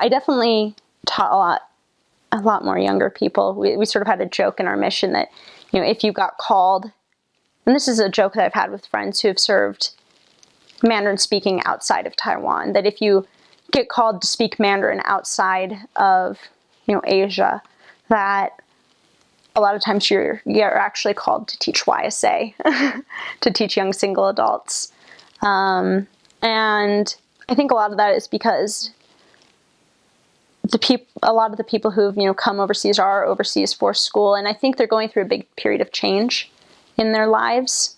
I definitely taught a lot more younger people. We sort of had a joke in our mission that, if you got called, and this is a joke that I've had with friends who have served Mandarin speaking outside of Taiwan, that if you get called to speak Mandarin outside of, Asia, that a lot of times you're actually called to teach YSA, to teach young single adults. And I think a lot of that is because a lot of the people who've, come overseas are overseas for school, and I think they're going through a big period of change in their lives.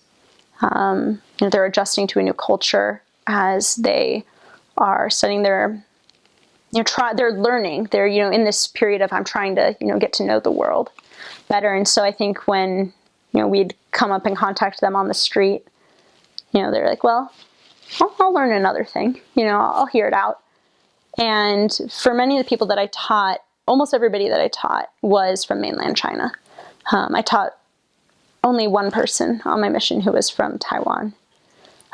They're adjusting to a new culture as they are studying they're learning. They're, in this period of, I'm trying to, get to know the world better. And so I think when, we'd come up and contact them on the street, they're like, well, I'll learn another thing, I'll hear it out. And for many of the people that I taught, almost everybody that I taught was from mainland China. I taught only one person on my mission who was from Taiwan.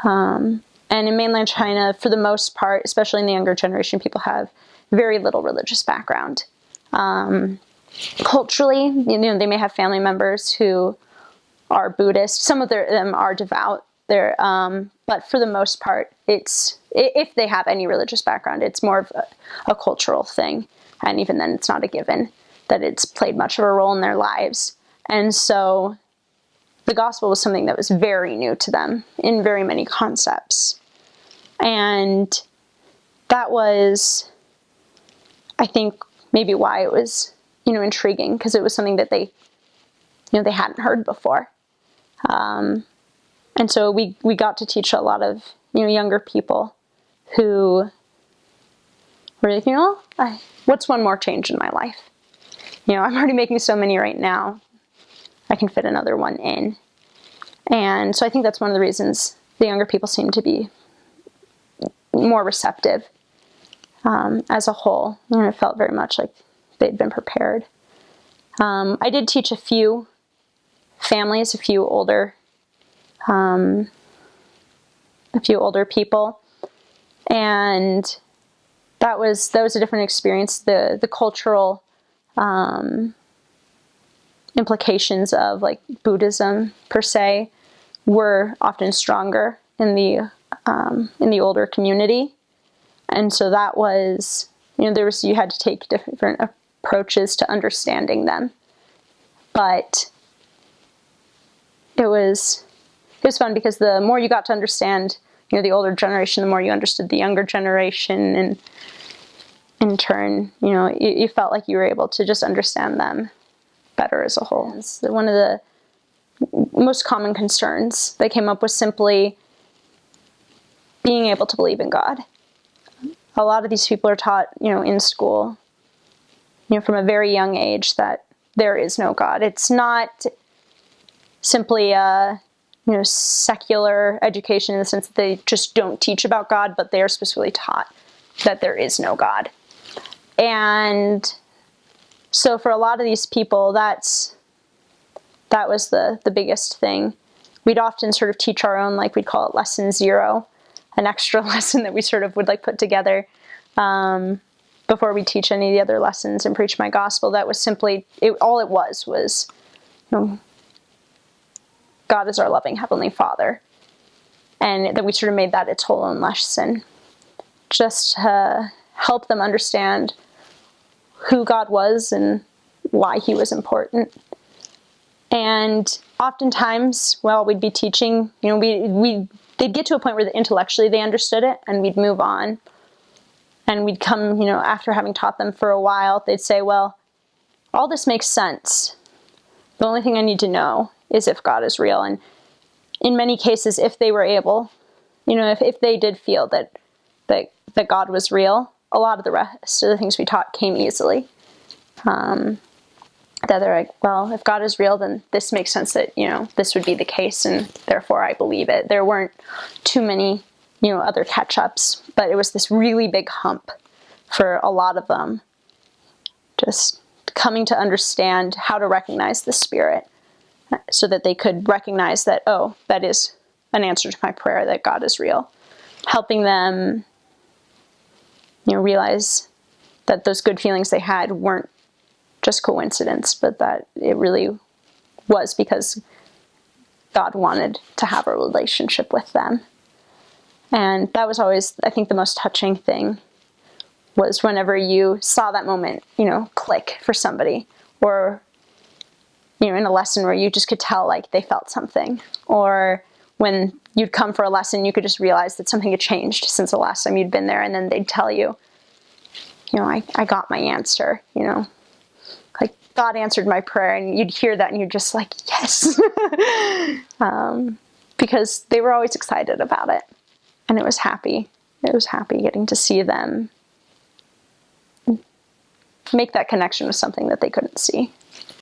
And in mainland China, for the most part, especially in the younger generation, people have very little religious background. Culturally, they may have family members who are Buddhist. Some of them are devout. But for the most part, if they have any religious background, it's more of a cultural thing. And even then, it's not a given that it's played much of a role in their lives. And so the gospel was something that was very new to them in very many concepts. And that was, I think, maybe why it was, intriguing, because it was something that they hadn't heard before. And so we got to teach a lot of, younger people who were like, what's one more change in my life? I'm already making so many right now. I can fit another one in. And so I think that's one of the reasons the younger people seem to be more receptive as a whole. And it felt very much like they'd been prepared. I did teach a few families, a few older people, and that was a different experience. The cultural implications of like Buddhism per se were often stronger in the older community, and so that was, you had to take different approaches to understanding them, but it was fun because the more you got to understand, the older generation, the more you understood the younger generation, and in turn, you felt like you were able to just understand them better as a whole. One of the most common concerns they came up with simply being able to believe in God. A lot of these people are taught, in school, from a very young age that there is no God. It's not simply a, secular education in the sense that they just don't teach about God, but they are specifically taught that there is no God. And so for a lot of these people, that was the biggest thing. We'd often sort of teach our own, like we'd call it lesson 0, an extra lesson that we sort of would like put together before we teach any of the other lessons and preach my gospel. That was simply, all it was, God is our loving Heavenly Father. And then we sort of made that its whole own lesson, just to help them understand who God was and why He was important. And oftentimes, while we'd be teaching, they'd get to a point where intellectually they understood it, and we'd move on. And we'd come, after having taught them for a while, they'd say, well, all this makes sense. The only thing I need to know is if God is real. And in many cases, if they were able, if they did feel that God was real, a lot of the rest of the things we taught came easily. That they're like, well, if God is real, then this makes sense that, this would be the case, and therefore I believe it. There weren't too many, other catch-ups, but it was this really big hump for a lot of them. Just coming to understand how to recognize the Spirit so that they could recognize that, oh, that is an answer to my prayer, that God is real. Helping them, realize that those good feelings they had weren't just coincidence, but that it really was because God wanted to have a relationship with them. And that was always, I think, the most touching thing, was whenever you saw that moment, click for somebody, or, in a lesson where you just could tell like they felt something, or when you'd come for a lesson, you could just realize that something had changed since the last time you'd been there, and then they'd tell you, I got my answer, like God answered my prayer, and you'd hear that and you're just like, yes, because they were always excited about it, and it was happy getting to see them make that connection with something that they couldn't see.